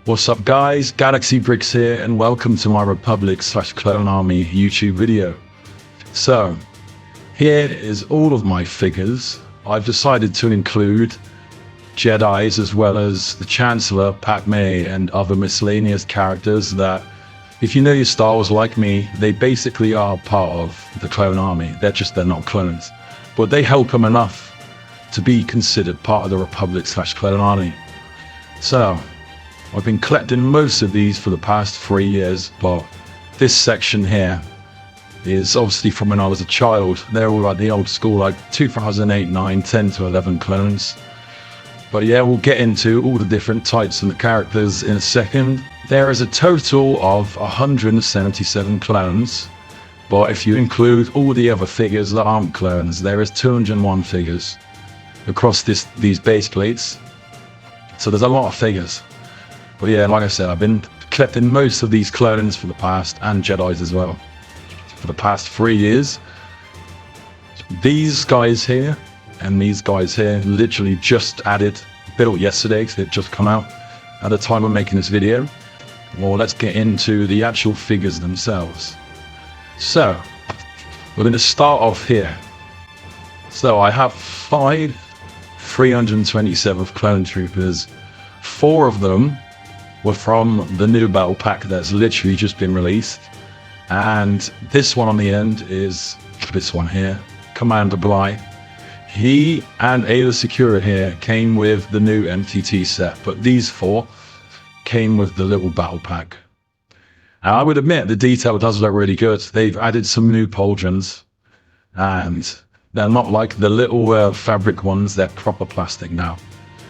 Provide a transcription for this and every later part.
What's up guys, Galaxy Bricks here and welcome to my Republic/Clone Army YouTube video. So, here is all of my figures. I've decided to include Jedis as well as the Chancellor, Padme and other miscellaneous characters that, if you know your Star Wars like me, they basically are part of the Clone Army. They're not clones. But they help them enough to be considered part of the Republic/Clone Army. So, I've been collecting most of these for the past 3 years, but this section here is obviously from when I was a child. They're all like the old school, like 2008, 9, 10 to 11 clones. But yeah, we'll get into all the different types and the characters in a second. There is a total of 177 clones, but if you include all the other figures that aren't clones, there is 201 figures across these base plates. So there's a lot of figures. But yeah, like I said, I've been collecting most of these clones for the past, and Jedis as well, for the past 3 years. These guys here and these guys here literally just built yesterday, because they've just come out at the time of making this video. Well, let's get into the actual figures themselves. So, we're going to start off here. So I have 5 327th clone troopers. 4 of them were from the new battle pack that's literally just been released, and this one on the end is this one here, Commander Bly. He and Aayla Secura here came with the new MTT set, but these 4 came with the little battle pack. And I would admit the detail does look really good. They've added some new pauldrons, and they're not like the little fabric ones, they're proper plastic now.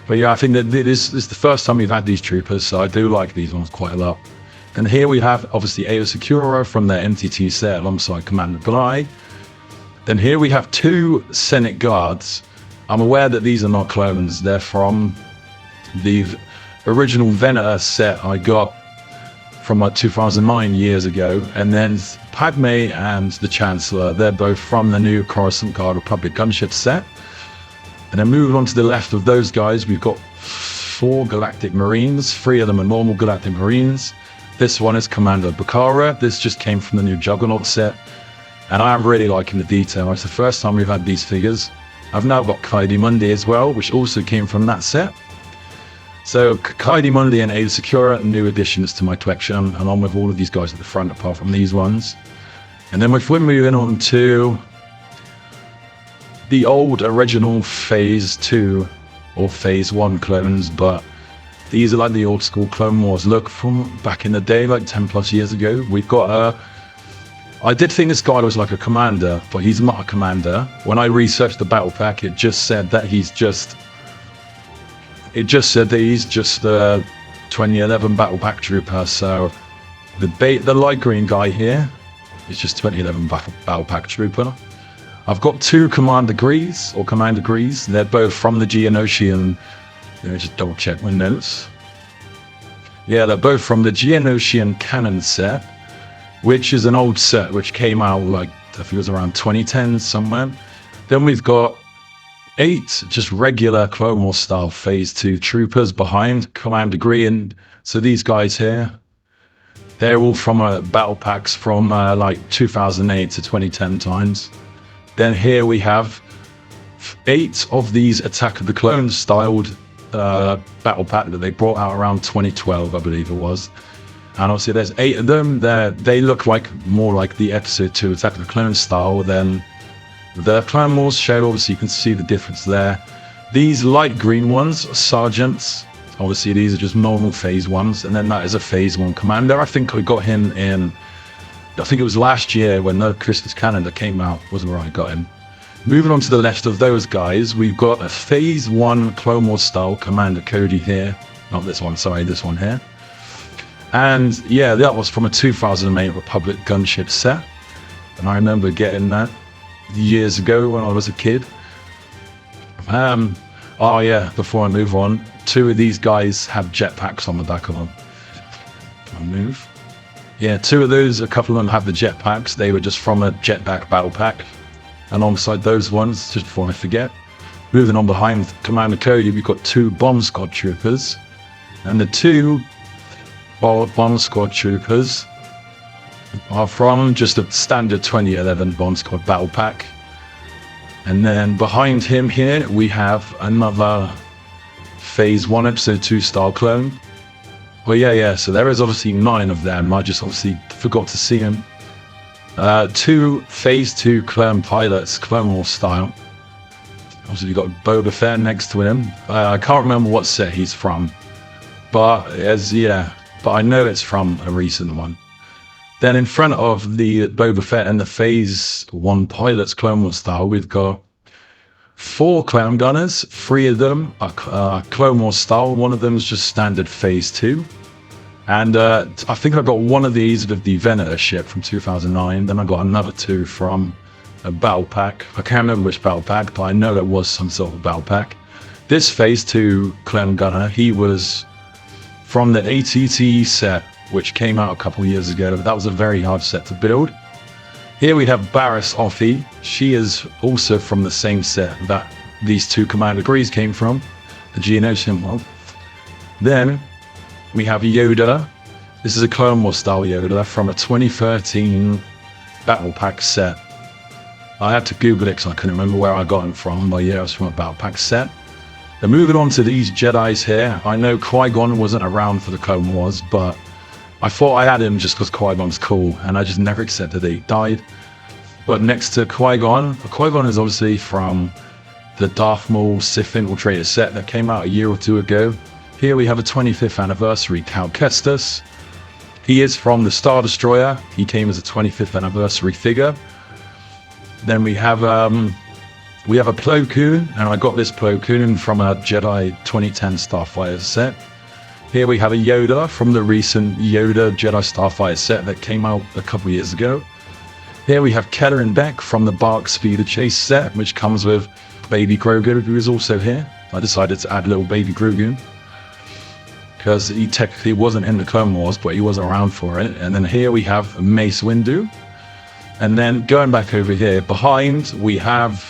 But yeah, I think that this is the first time we've had these troopers, so I do like these ones quite a lot. And here we have, obviously, Aayla Secura from their MTT set alongside Commander Bly. Then here we have 2 Senate Guards. I'm aware that these are not clones. They're from the original Venator set I got from like 2009 years ago. And then Padme and the Chancellor, they're both from the new Coruscant Guard Republic gunship set. And then moving on to the left of those guys, we've got 4 Galactic Marines. 3 of them are normal Galactic Marines. This one is Commander Bakara. This just came from the new Juggernaut set. And I am really liking the detail. It's the first time we've had these figures. I've now got Kashyyyk as well, which also came from that set. So Kashyyyk and Aayla Secura, new additions to my collection, along with all of these guys at the front, apart from these ones. And then if we're moving on to the old original Phase 2 or Phase 1 clones, but these are like the old school Clone Wars look from back in the day, like 10 plus years ago. We've got I did think this guy was like a commander, but he's not a commander. When I researched the battle pack, it just said that he's just a 2011 battle pack trooper. So the light green guy here is just 2011 battle pack trooper. I've got 2 Commander Grease. They're both from the Geonosian. Let me just double check my notes. Yeah, they're both from the Geonosian Canon set, which is an old set which came out like, I think it was around 2010 somewhere. Then we've got 8 just regular Clone Wars style Phase 2 troopers behind Commander Green. So these guys here, they're all from battle packs from like 2008 to 2010 times. Then here we have 8 of these Attack of the Clones styled battle pack that they brought out around 2012, I believe it was. And obviously there's 8 of them. They look like more like the Episode 2 Attack of the Clones style than the Clone Wars show. Obviously you can see the difference there. These light green ones are Sergeants. Obviously these are just normal Phase 1s, and then that is a Phase 1 Commander. I think we got him in, I think it was last year when the Christmas calendar came out, wasn't where I got him. Moving on to the left of those guys, we've got a Phase 1 Clone Wars style Commander Cody here. Not this one, sorry, this one here. And yeah, that was from a 2008 Republic gunship set. And I remember getting that years ago when I was a kid. Oh yeah, before I move on, 2 of these guys have jetpacks on the back of them. I'll move. Yeah, 2 of those, a couple of them have the jetpacks. They were just from a jetpack battle pack. Alongside those ones, just before I forget, moving on behind Commander Cody, we've got 2 bomb squad troopers. And the 2 Bomb Squad troopers are from just a standard 2011 Bomb Squad battle pack. And then behind him here, we have another Phase 1 Episode 2 style clone. Well, yeah, so there is obviously 9 of them. I just obviously forgot to see them. 2 Phase 2 clone pilots, Clone Wars style. Obviously, you've got Boba Fett next to him. I can't remember what set he's from. But I know it's from a recent one. Then in front of the Boba Fett and the Phase 1 pilots Clone Wars style, we've got 4 clown gunners. 3 of them are Clone Wars style. One of them is just standard Phase 2. And I think I got one of these with the Venator ship from 2009. Then I got another 2 from a battle pack. I can't remember which battle pack, but I know it was some sort of battle pack. This Phase 2 clone gunner, he was from the ATT set, which came out a couple years ago. That was a very hard set to build. Here we have Barriss Offee. She is also from the same set that these 2 Commander Grees came from, the Geonosis symbol. Then we have Yoda. This is a Clone Wars style Yoda from a 2013 battle pack set. I had to Google it because I couldn't remember where I got him from, but yeah, it was from a battle pack set. Then moving on to these Jedis here. I know Qui-Gon wasn't around for the Clone Wars, but I thought I had him just because Qui-Gon's cool, and I just never accepted that he died. But next to Qui-Gon is obviously from the Darth Maul Sith Infiltrator set that came out a year or 2 ago. Here we have a 25th anniversary Cal Kestis. He is from the Star Destroyer. He came as a 25th anniversary figure. Then we have a Plo Koon, and I got this Plo Koon from a Jedi 2010 Starfighter set. Here we have a Yoda from the recent Yoda Jedi Starfighter set that came out a couple years ago. Here we have Keller and Beck from the Bark Speeder Chase set, which comes with Baby Grogu, who is also here. I decided to add little Baby Grogu because he technically wasn't in the Clone Wars, but he was around for it. And then here we have Mace Windu. And then going back over here, behind we have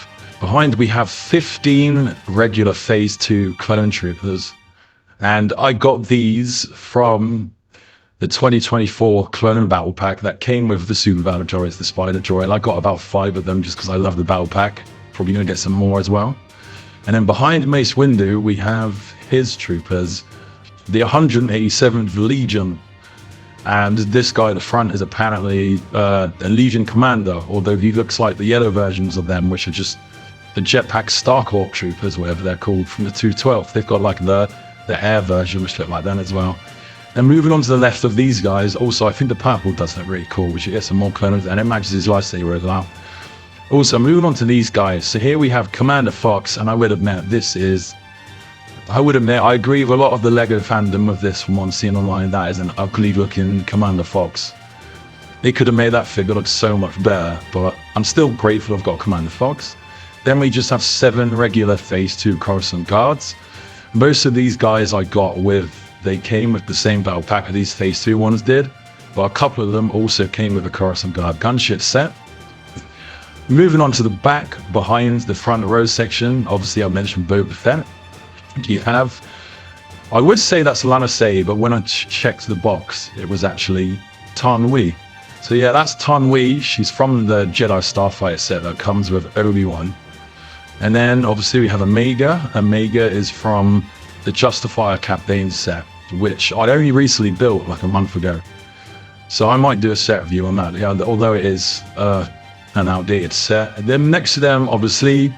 15 regular Phase 2 clone troopers. And I got these from the 2024 Clone Battle Pack that came with the Super Battle Droids, the Spider Droid. I got about 5 of them just because I love the Battle Pack. Probably going to get some more as well. And then behind Mace Windu, we have his troopers, the 187th Legion. And this guy at the front is apparently a Legion commander, although he looks like the yellow versions of them, which are just the Jetpack Starhawk troopers, whatever they're called, from the 212th. They've got like the air version, which look like that as well. And moving on to the left of these guys, also I think the purple does look really cool, which you get some more clones, and it matches his lightsaber as well. Also, moving on to these guys. So here we have Commander Fox, and I would admit, I agree with a lot of the LEGO fandom of this from what I'm seeing online. That is an ugly looking Commander Fox. They could have made that figure look so much better, but I'm still grateful I've got Commander Fox. Then we just have 7 regular Phase 2 Coruscant Guards. Most of these guys I got they came with the same battle pack as these Phase 2 ones did, but a couple of them also came with a Coruscant Guard gunship set. Moving on to the back, behind the front row section, obviously I mentioned Boba Fett. I would say that's Lana Say, but when I checked the box, it was actually Tan Wee. So yeah, that's Tan Wee. She's from the Jedi Starfighter set that comes with Obi-Wan. And then obviously we have Omega. Omega is from the Justifier Captain set, which I only recently built like a month ago. So I might do a set review on that, yeah, although it is an outdated set. And then next to them, obviously,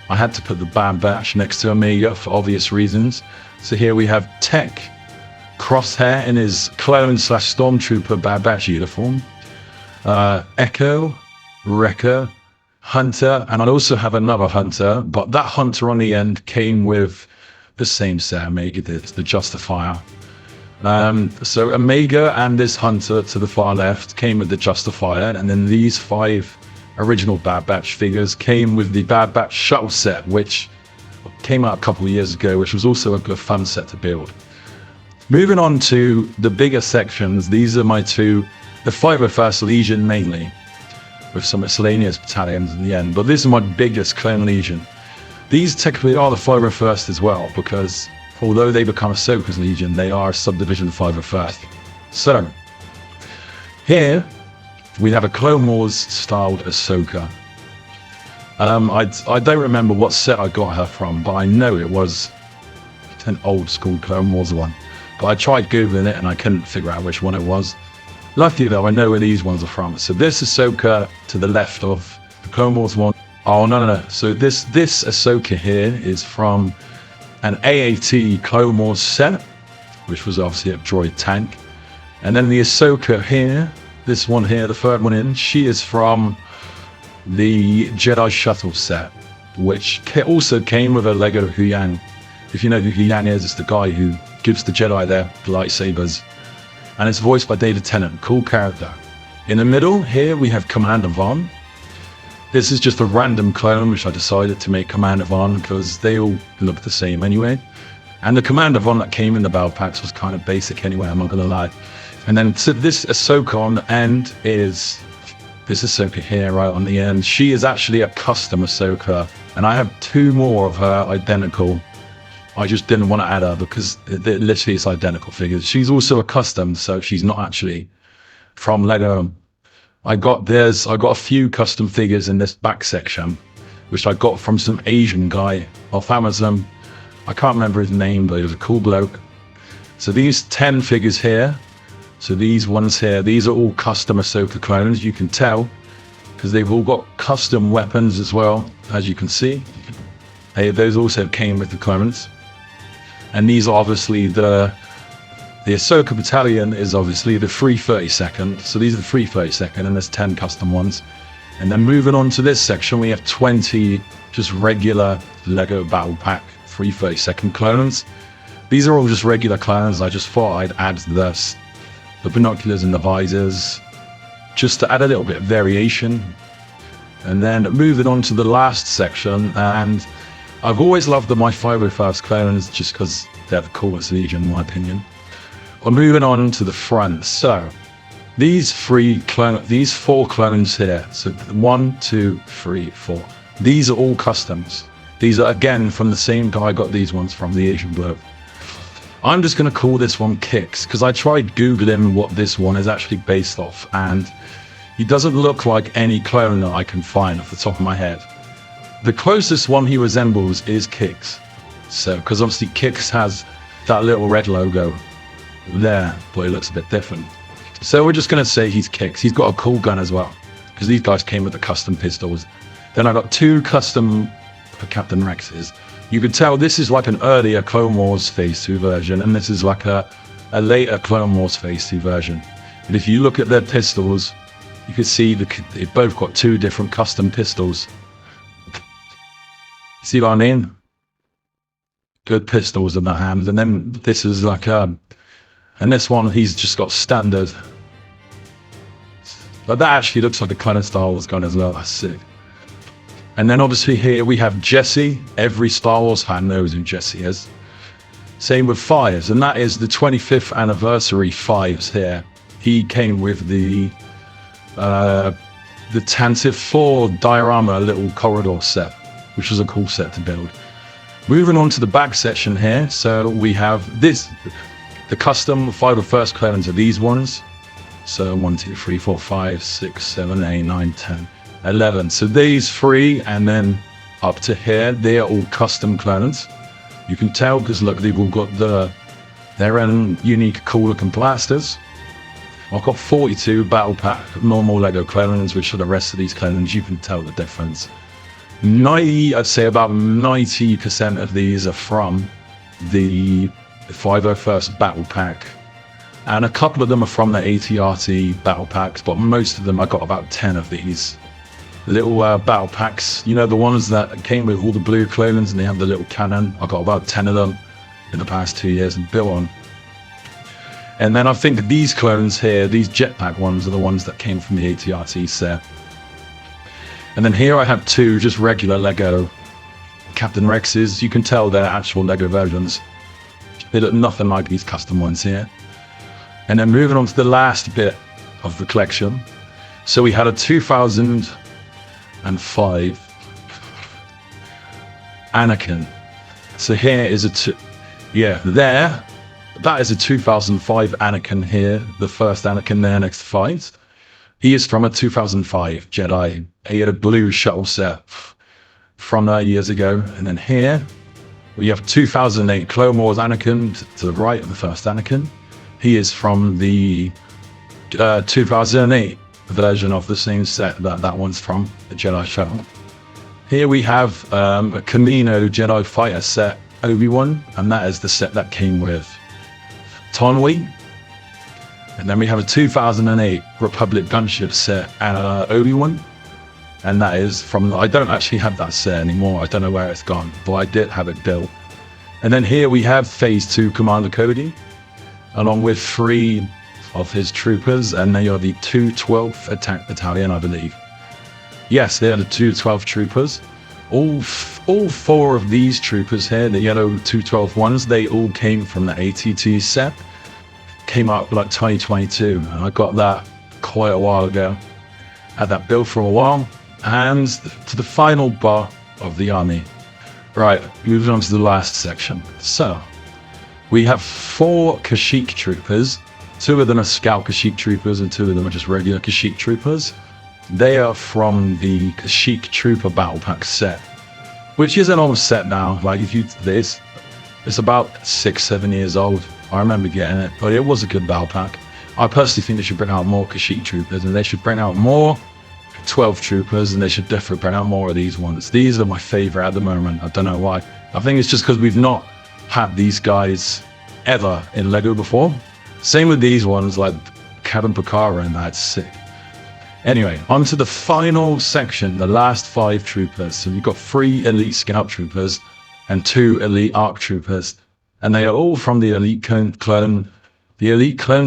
I had to put the Bad Batch next to Omega for obvious reasons. So here we have Tech, Crosshair in his clone/stormtrooper Bad Batch uniform, Echo, Wrecker, Hunter, and I'd also have another Hunter, but that Hunter on the end came with the same set Omega did, the Justifier. So Omega and this Hunter to the far left came with the Justifier, and then these 5 original Bad Batch figures came with the Bad Batch shuttle set, which came out a couple of years ago, which was also a good fun set to build. Moving on to the bigger sections, these are my 2, the 501st Legion mainly, with some miscellaneous battalions in the end, but this is my biggest clone Legion. These technically are the 501st as well, because although they become Ahsoka's Legion, they are a subdivision 501st. So, here we have a Clone Wars styled Ahsoka. I don't remember what set I got her from, but I know it was an old school Clone Wars one. But I tried Googling it and I couldn't figure out which one it was. Luckily though, I know where these ones are from. So this Ahsoka to the left of the Clone Wars one. Oh, no. So this Ahsoka here is from an AAT Clone Wars set, which was obviously a droid tank. And then the Ahsoka here, this one here, the third one in, she is from the Jedi Shuttle set, which also came with a Lego Huyang. If you know who Huyang is, it's the guy who gives the Jedi their lightsabers. And it's voiced by David Tennant, cool character. In the middle here we have Commander Vaughn. This is just a random clone which I decided to make Commander Vaughn because they all look the same anyway. And the Commander Vaughn that came in the battle packs was kind of basic anyway, I'm not gonna lie. And then so this Ahsoka on the end is this Ahsoka here right on the end. She is actually a custom Ahsoka, and I have 2 more of her identical. I just didn't want to add her because literally it's identical figures. She's also a custom, so she's not actually from Lego. I got a few custom figures in this back section, which I got from some Asian guy off Amazon. I can't remember his name, but he was a cool bloke. So these 10 figures here, so these ones here, these are all custom Ahsoka clones. You can tell because they've all got custom weapons as well, as you can see. Those also came with the clones. And these are obviously the Ahsoka battalion is obviously the 332nd. So these are the 332nd, and there's 10 custom ones. And then moving on to this section, we have 20 just regular Lego Battle Pack 332nd clones. These are all just regular clones. I just thought I'd add the binoculars and the visors, just to add a little bit of variation. And then moving on to the last section, and I've always loved my 501st clones just because they're the coolest Legion in my opinion. We're moving on to the front. So these 4 clones here, so 1, 2, 3, 4. These are all customs. These are again from the same guy I got these ones from, the Asian bloke. I'm just going to call this one Kicks because I tried Googling what this one is actually based off, and he doesn't look like any clone that I can find off the top of my head. The closest one he resembles is Kicks. So, because obviously Kicks has that little red logo there, but it looks a bit different. So we're just going to say he's Kicks. He's got a cool gun as well, because these guys came with the custom pistols. Then I got 2 custom Captain Rexes. You can tell this is like an earlier Clone Wars Phase 2 version, and this is like a later Clone Wars Phase 2 version. And if you look at their pistols, you can see they've both got 2 different custom pistols. See what I mean? Good pistols in the hand. And then this is like and this one he's just got standard. But that actually looks like a kind of Star Wars gun as well. That's sick. And then obviously here we have Jesse. Every Star Wars fan knows who Jesse is. Same with Fives, and that is the 25th anniversary Fives here. He came with the Tantive 4 diorama little corridor set, which was a cool set to build. Moving on to the back section here, so we have the custom 501st clones are these ones. So 1, 2, 3, 4, 5, 6, 7, 8, 9, 10, 11. So these 3, and then up to here, they're all custom clones. You can tell because look, they've all got their own unique cool looking blasters. I've got 42 battle pack normal Lego clones, which are the rest of these clones. You can tell the difference. I'd say about 90% of these are from the 501st battle pack, and a couple of them are from the AT-RT battle packs, but most of them, I got about 10 of these little battle packs. You know, the ones that came with all the blue clones and they have the little cannon. I got about 10 of them in the past 2 years and built on. And then I think these clones here, these jetpack ones, are the ones that came from the AT-RT set. And then here I have 2 just regular Lego Captain Rexes. You can tell they're actual Lego versions. They look nothing like these custom ones here. And then moving on to the last bit of the collection. So we had a 2005 Anakin. So here is there That is a 2005 Anakin here, the first Anakin there next to fight. He is from a 2005 Jedi. He had a blue shuttle set from years ago. And then here, we have 2008 Clone Wars Anakin to the right of the first Anakin. He is from the 2008 version of the same set that one's from, the Jedi shuttle. Here we have a Camino Jedi fighter set, Obi-Wan, and that is the set that came with Tonwi. And then we have a 2008 Republic gunship set and Obi-Wan, and that is from, I don't actually have that set anymore, I don't know where it's gone, but I did have it built. And then here we have Phase 2 Commander Cody, along with 3 of his troopers, and they are the 212th Attack Battalion, I believe. Yes, they are the 212 troopers. All 4 of these troopers here, the yellow 212 ones, they all came from the ATT set. Came out like 2022, and I got that quite a while ago. Had that built for a while, and to the final bar of the army. Right, moving on to the last section. So, we have 4 Kashyyyk troopers. 2 of them are Scout Kashyyyk troopers, and 2 of them are just regular Kashyyyk troopers. They are from the Kashyyyk Trooper Battle Pack set, which is an old set now. Like, if you this, it's about 6-7 years old. I remember getting it, but it was a good battle pack. I personally think they should bring out more Kashyyyk troopers, and they should bring out more 12 troopers, and they should definitely bring out more of these ones. These are my favorite at the moment. I don't know why. I think it's just because we've not had these guys ever in Lego before. Same with these ones, like Cabin Pakara, and that's sick. Anyway, on to the final section, the last 5 troopers. So you've got 3 elite scout troopers and 2 elite arc troopers, and they are all from the elite clone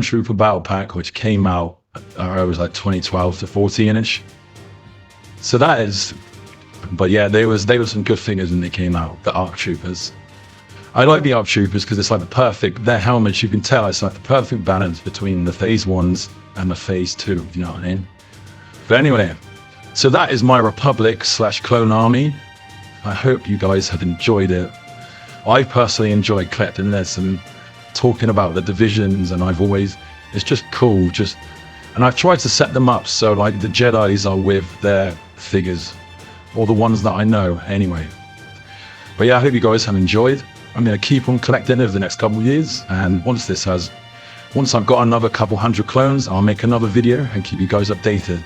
trooper battle pack, which came out it was like 2012 to 14ish. So that is, but yeah, they were some good figures when they came out, the arc troopers. I like the arc troopers because it's like the perfect, their helmets, you can tell it's like the perfect balance between the phase 1s and the phase 2, you know what I mean? But anyway, so that is my Republic / clone army. I hope you guys have enjoyed it. I personally enjoyed collecting this and talking about the divisions, and it's just cool, and I've tried to set them up so like the Jedis are with their figures, or the ones that I know anyway. But yeah, I hope you guys have enjoyed. I'm going to keep on collecting over the next couple of years, and once I've got another couple hundred clones, I'll make another video and keep you guys updated.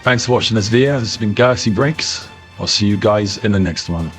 Thanks for watching this video. This has been Galaxy Breaks. I'll see you guys in the next one.